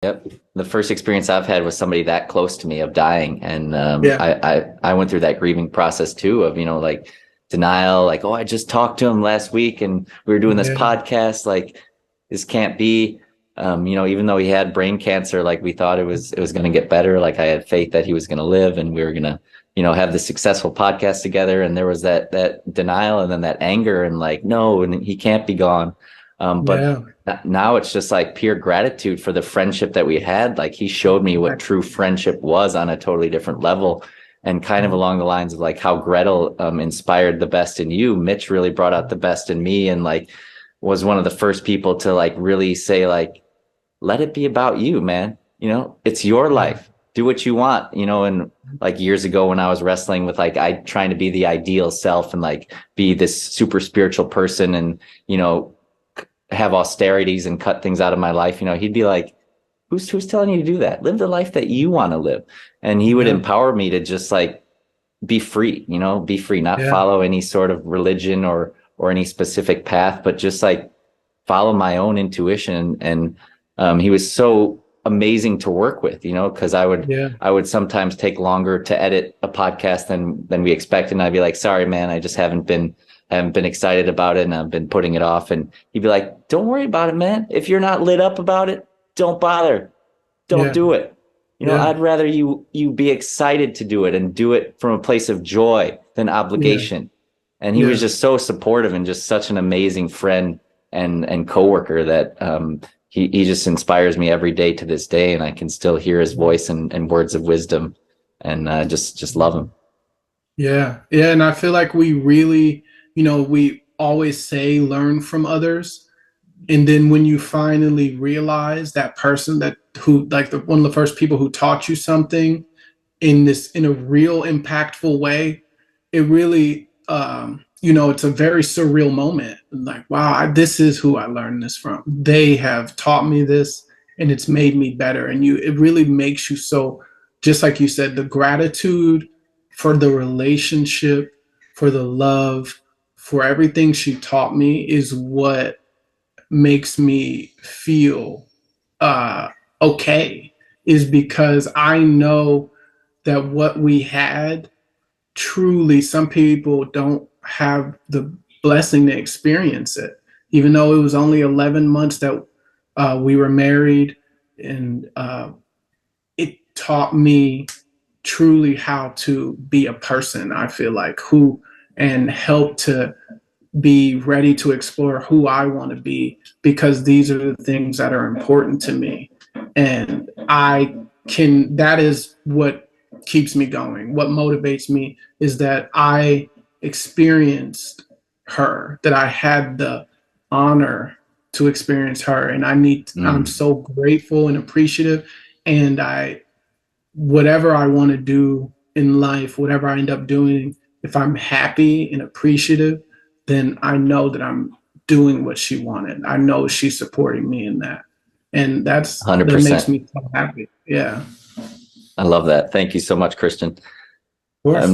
Yep. The first experience I've had with somebody that close to me of dying. And Yeah. I went through that grieving process too of, like denial, like, oh, I just talked to him last week and we were doing this Yeah. podcast. Like, this can't be. Even though he had brain cancer, like we thought it was going to get better. Like I had faith that he was going to live and we were going to, have this successful podcast together. And there was that denial and then that anger and like, no, and he can't be gone. But Yeah. now it's just like pure gratitude for the friendship that we had. Like he showed me what true friendship was on a totally different level, and kind of along the lines of like how Gretel inspired the best in you. Mitch really brought out the best in me, and like was one of the first people to like really say like, let it be about you, man. It's your Yeah. life. Do what you want, and like years ago when I was wrestling with like I trying to be the ideal self and like be this super spiritual person and, have austerities and cut things out of my life, he'd be like, who's telling you to do that? Live the life that you want to live. And he would Yeah. empower me to just like be free, be free, not Yeah. follow any sort of religion or any specific path, but just like follow my own intuition. And he was so amazing to work with, because I would Yeah. I would sometimes take longer to edit a podcast than we expected. And I'd be like, sorry, man, I just haven't been excited about it and I've been putting it off. And he'd be like, don't worry about it, man. If you're not lit up about it, don't bother. Don't Yeah. do it. Yeah. I'd rather you be excited to do it and do it from a place of joy than Yeah. obligation. And he was Yeah. just so supportive and just such an amazing friend and coworker that he just inspires me every day to this day. And I can still hear his voice and words of wisdom and just love him. Yeah. Yeah. And I feel like we really, we always say learn from others. And then when you finally realize that person that who like the one of the first people who taught you something in a real impactful way, it really it's a very surreal moment. Like, wow, this is who I learned this from. They have taught me this and it's made me better. And it really makes you so, just like you said, the gratitude for the relationship, for the love, for everything she taught me is what makes me feel okay, is because I know that what we had, truly some people don't have the blessing to experience it, even though it was only 11 months that we were married. And it taught me truly how to be a person, I feel like, who and help to be ready to explore who I want to be, because these are the things that are important to me. And that is what keeps me going. What motivates me is that I experienced her, that I had the honor to experience her. And I'm Mm, so grateful and appreciative. And whatever I want to do in life, whatever I end up doing, if I'm happy and appreciative, then I know that I'm doing what she wanted. I know she's supporting me in that. And that makes 100%. me so happy. Yeah. Of I love that. Thank you so much, Christian. I'm course.